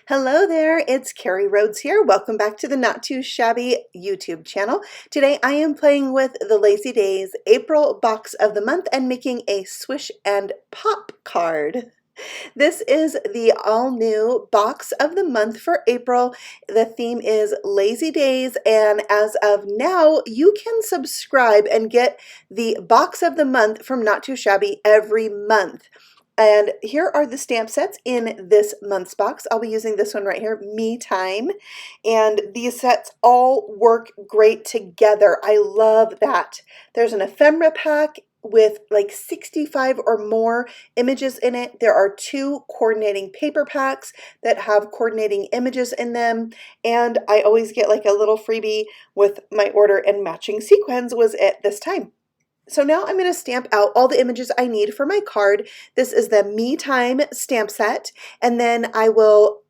Hello there, it's Carrie Rhodes here. Welcome back to the Not Too Shabby YouTube channel. Today I am playing with the Lazy Days April box of the month and making a Swish and Pop card. This is the all-new box of the month for April. The theme is Lazy Days, and as of now, you can subscribe and get the box of the month from Not Too Shabby every month. And here are the stamp sets in this month's box. I'll be using this one right here, Me Time. And these sets all work great together. I love that. There's an ephemera pack with like 65 or more images in it. There are 2 coordinating paper packs that have coordinating images in them. And I always get like a little freebie with my order, and matching sequins was it this time. So now I'm going to stamp out all the images I need for my card. This is the Me Time stamp set, and then I will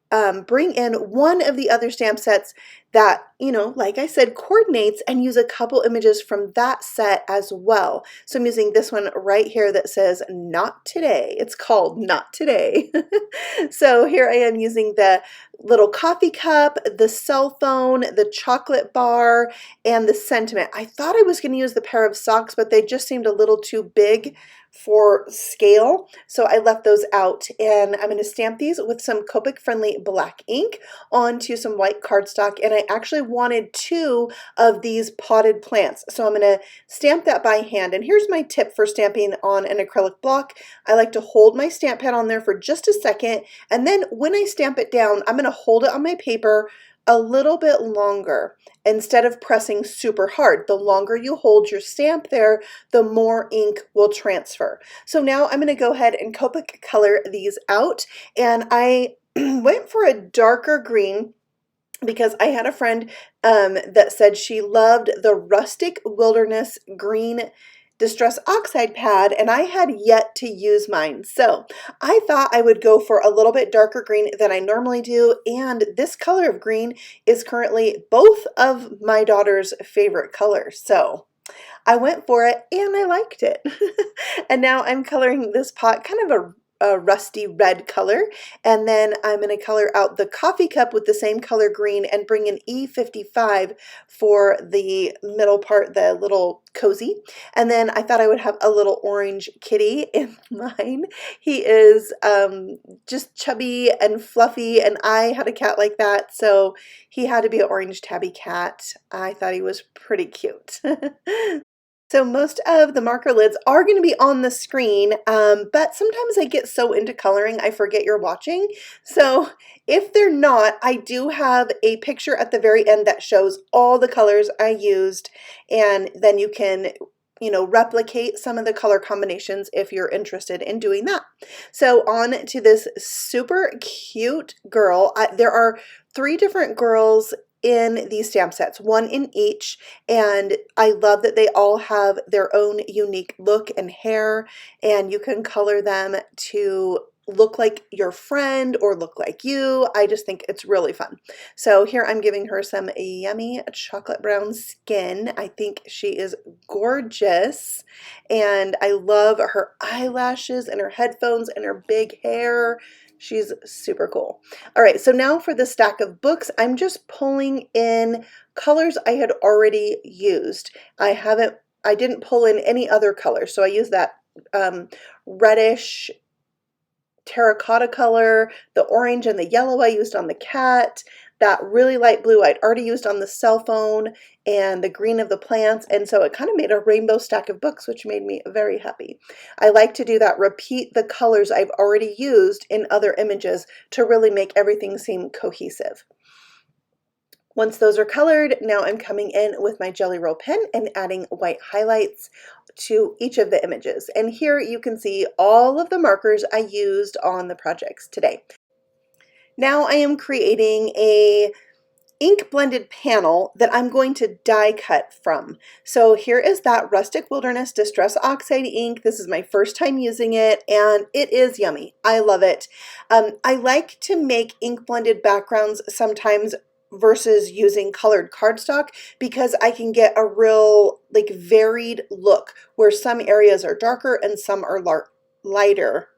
bring in one of the other stamp sets that, like I said, coordinates, and use a couple images from that set as well. So I'm using this one right here that says Not Today. It's called Not Today. So here I am using the little coffee cup, the cell phone, the chocolate bar, and the sentiment. I thought I was going to use the pair of socks, but they just seemed a little too big for scale, so I left those out. And I'm going to stamp these with some Copic friendly black ink onto some white cardstock, and I actually wanted 2 of these potted plants, so I'm going to stamp that by hand. And here's my tip for stamping on an acrylic block. I like to hold my stamp pad on there for just a second, and then when I stamp it down, I'm going to hold it on my paper a little bit longer instead of pressing super hard. The longer you hold your stamp there, the more ink will transfer. So now I'm going to go ahead and Copic color these out, and I went for a darker green because I had a friend that said she loved the Rustic Wilderness Green Distress Oxide pad, and I had yet to use mine. So I thought I would go for a little bit darker green than I normally do, and this color of green is currently both of my daughter's favorite colors. So I went for it and I liked it. And now I'm coloring this pot kind of a rusty red color, and then I'm going to color out the coffee cup with the same color green and bring in E55 for the middle part, the little cozy. And then I thought I would have a little orange kitty in mine. He is just chubby and fluffy, and I had a cat like that, so he had to be an orange tabby cat. I thought he was pretty cute. So most of the marker lids are going to be on the screen, but sometimes I get so into coloring I forget you're watching. So if they're not, I do have a picture at the very end that shows all the colors I used, and then you can replicate some of the color combinations if you're interested in doing that. So on to this super cute girl. There are 3 different girls in these stamp sets, 1 in each, and I love that they all have their own unique look and hair, and you can color them to look like your friend or look like you. I just think it's really fun. So here I'm giving her some yummy chocolate brown skin. I think she is gorgeous, and I love her eyelashes and her headphones and her big hair. She's super cool. All right, so now for the stack of books, I'm just pulling in colors I had already used. I didn't pull in any other colors, so I used that reddish terracotta color, the orange and the yellow I used on the cat, that really light blue I'd already used on the cell phone, and the green of the plants, and so it kind of made a rainbow stack of books, which made me very happy. I like to do that, repeat the colors I've already used in other images to really make everything seem cohesive. Once those are colored, now I'm coming in with my Jelly Roll pen and adding white highlights to each of the images. And here you can see all of the markers I used on the projects today. Now I am creating a ink blended panel that I'm going to die cut from. So here is that Rustic Wilderness Distress Oxide ink. This is my first time using it, and it is yummy. I love it. I like to make ink blended backgrounds sometimes versus using colored cardstock because I can get a real varied look where some areas are darker and some are lighter.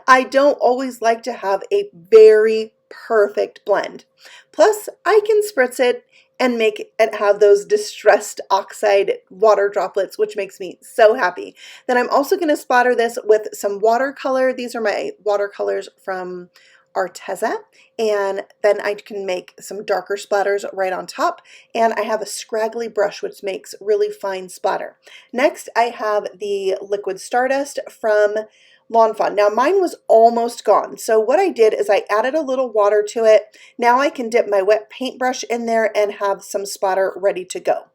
I don't always like to have a very perfect blend. Plus, I can spritz it and make it have those distressed oxide water droplets, which makes me so happy. Then I'm also going to splatter this with some watercolor. These are my watercolors from Arteza, and then I can make some darker splatters right on top, and I have a scraggly brush which makes really fine splatter. Next I have the liquid stardust from Lawn Fawn. Now mine was almost gone, so what I did is I added a little water to it. Now I can dip my wet paintbrush in there and have some splatter ready to go.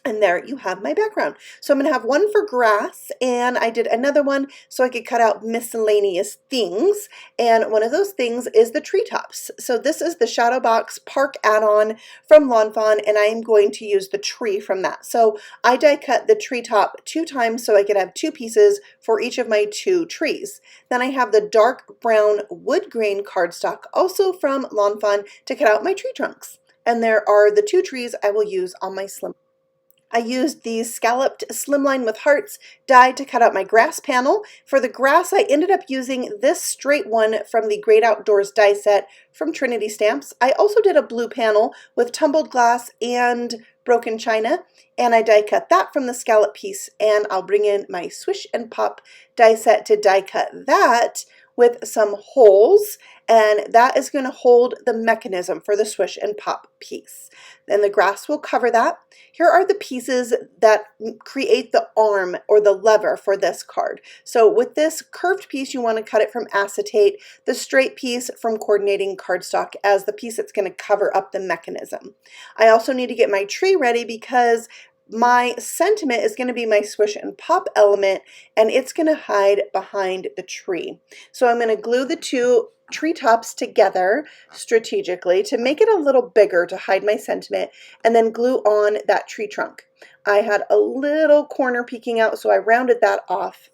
And there you have my background. So I'm going to have one for grass, and I did another one so I could cut out miscellaneous things. And one of those things is the treetops. So this is the Shadow Box Park add-on from Lawn Fawn, and I am going to use the tree from that. So I die cut the treetop 2 times so I could have 2 pieces for each of my 2 trees. Then I have the dark brown wood grain cardstock, also from Lawn Fawn, to cut out my tree trunks. And there are the 2 trees I will use on my slim. I used the scalloped slimline with hearts die to cut out my grass panel. For the grass, I ended up using this straight one from the Great Outdoors die set from Trinity Stamps. I also did a blue panel with tumbled glass and broken china, and I die cut that from the scallop piece, and I'll bring in my Swish and Pop die set to die cut that with some holes, and that is going to hold the mechanism for the Swish and Pop piece. Then the grass will cover that. Here are the pieces that create the arm or the lever for this card. So with this curved piece, you want to cut it from acetate, the straight piece from coordinating cardstock as the piece that's going to cover up the mechanism. I also need to get my tree ready because my sentiment is going to be my Swish and Pop element, and it's going to hide behind the tree. So I'm going to glue the 2 treetops together strategically to make it a little bigger to hide my sentiment, and then glue on that tree trunk. I had a little corner peeking out, so I rounded that off,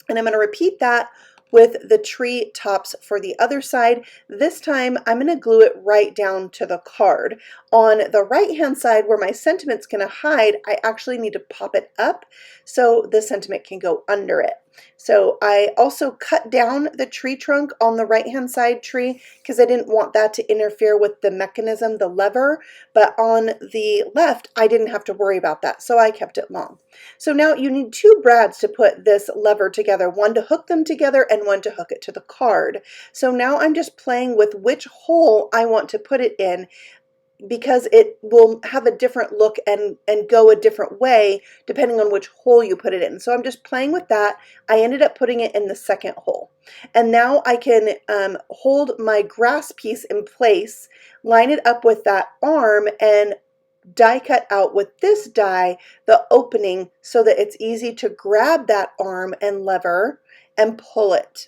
and I'm going to repeat that with the tree tops for the other side. This time I'm going to glue it right down to the card. On the right hand side where my sentiment's going to hide, I actually need to pop it up so the sentiment can go under it. So I also cut down the tree trunk on the right hand side tree because I didn't want that to interfere with the mechanism, the lever, but on the left I didn't have to worry about that, so I kept it long. So now you need 2 brads to put this lever together, one to hook them together and one to hook it to the card. So now I'm just playing with which hole I want to put it in, because it will have a different look and go a different way depending on which hole you put it in. So I'm just playing with that. I ended up putting it in the second hole. And now I can hold my grass piece in place, line it up with that arm, and die cut out with this die the opening so that it's easy to grab that arm and lever and pull it.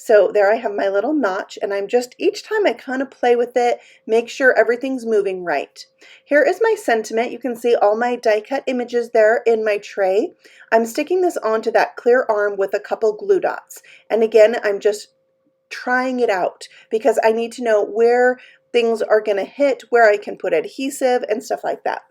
So there I have my little notch, and I'm just, each time I kind of play with it, make sure everything's moving right. Here is my sentiment. You can see all my die cut images there in my tray. I'm sticking this onto that clear arm with a couple glue dots. And again, I'm just trying it out because I need to know where things are going to hit, where I can put adhesive and stuff like that.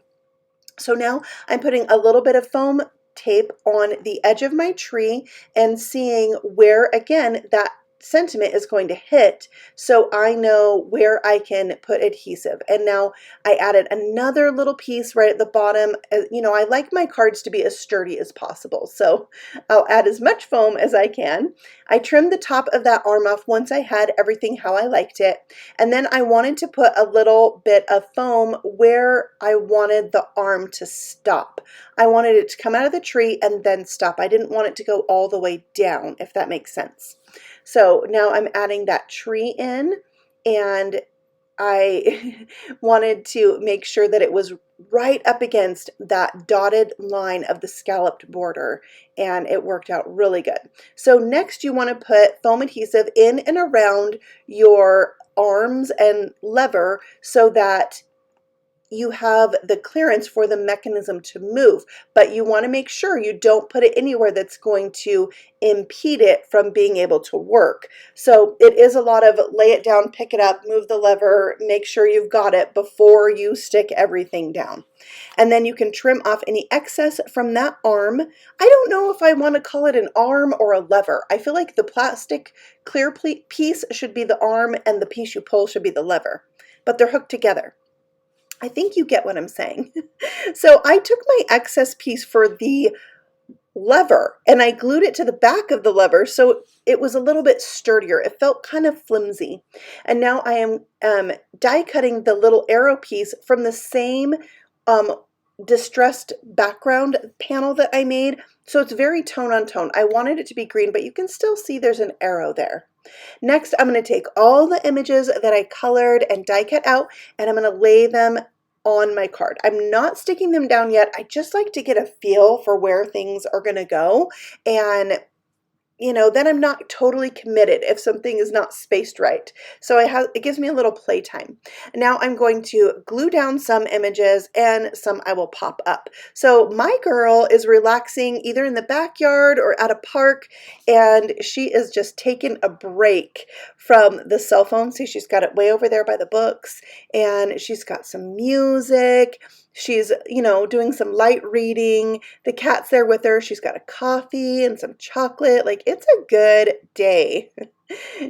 So now I'm putting a little bit of foam tape on the edge of my tree and seeing where, again, that sentiment is going to hit, so I know where I can put adhesive. And now I added another little piece right at the bottom. You know, I like my cards to be as sturdy as possible, so I'll add as much foam as I can. I trimmed the top of that arm off once I had everything how I liked it, and then I wanted to put a little bit of foam where I wanted the arm to stop. I wanted it to come out of the tree and then stop. I didn't want it to go all the way down, if that makes sense. So now I'm adding that tree in, and I wanted to make sure that it was right up against that dotted line of the scalloped border, and it worked out really good. So next you want to put foam adhesive in and around your arms and lever so that you have the clearance for the mechanism to move, but you want to make sure you don't put it anywhere that's going to impede it from being able to work. So it is a lot of lay it down, pick it up, move the lever, make sure you've got it before you stick everything down. And then you can trim off any excess from that arm. I don't know if I want to call it an arm or a lever. I feel like the plastic clear piece should be the arm and the piece you pull should be the lever, but they're hooked together. I think you get what I'm saying. So I took my excess piece for the lever and I glued it to the back of the lever so it was a little bit sturdier. It felt kind of flimsy. And now I am die cutting the little arrow piece from the same distressed background panel that I made. So it's very tone on tone. I wanted it to be green, but you can still see there's an arrow there. Next, I'm going to take all the images that I colored and die cut out, and I'm going to lay them on my card. I'm not sticking them down yet. I just like to get a feel for where things are going to go, and then I'm not totally committed if something is not spaced right. So it gives me a little playtime. Now I'm going to glue down some images and some I will pop up. So my girl is relaxing either in the backyard or at a park, and she is just taking a break from the cell phone. See, she's got it way over there by the books, and she's got some music. She's, doing some light reading. The cat's there with her. She's got a coffee and some chocolate. Like, it's a good day.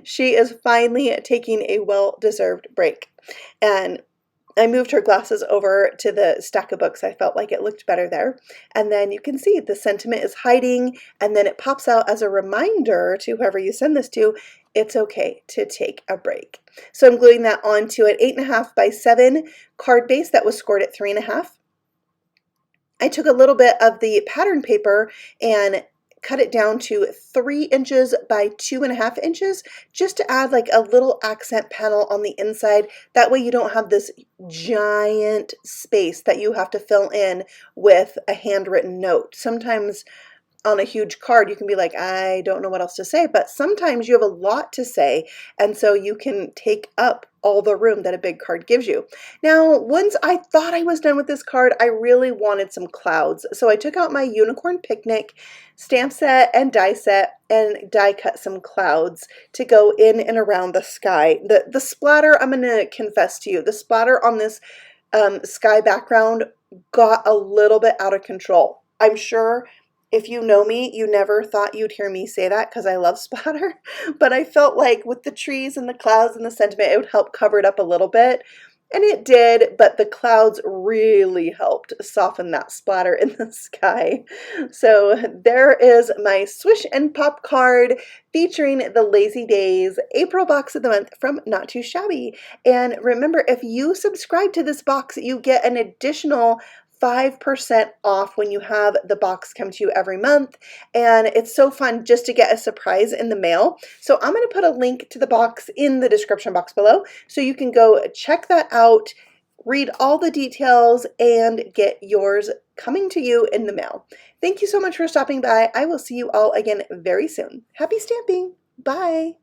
She is finally taking a well-deserved break. And I moved her glasses over to the stack of books. I felt like it looked better there. And then you can see the sentiment is hiding, and then it pops out as a reminder to whoever you send this to, it's okay to take a break. So I'm gluing that onto an 8.5 by 7 card base that was scored at 3.5. I took a little bit of the pattern paper and cut it down to 3 inches by 2.5 inches, just to add like a little accent panel on the inside. That way you don't have this giant space that you have to fill in with a handwritten note. Sometimes on a huge card, you can be like, I don't know what else to say, but sometimes you have a lot to say, and so you can take up all the room that a big card gives you. Now, once I thought I was done with this card, I really wanted some clouds, so I took out my Unicorn Picnic stamp set and die set and die cut some clouds to go in and around the sky. The splatter, I'm going to confess to you, the splatter on this sky background got a little bit out of control. I'm sure if you know me, you never thought you'd hear me say that because I love splatter, but I felt like with the trees and the clouds and the sentiment, it would help cover it up a little bit. And it did, but the clouds really helped soften that splatter in the sky. So there is my Swish and Pop card featuring the Lazy Days April box of the month from Not Too Shabby. And remember, if you subscribe to this box, you get an additional 5% off when you have the box come to you every month, and it's so fun just to get a surprise in the mail. So I'm going to put a link to the box in the description box below so you can go check that out, read all the details, and get yours coming to you in the mail. Thank you so much for stopping by. I will see you all again very soon. Happy stamping! Bye!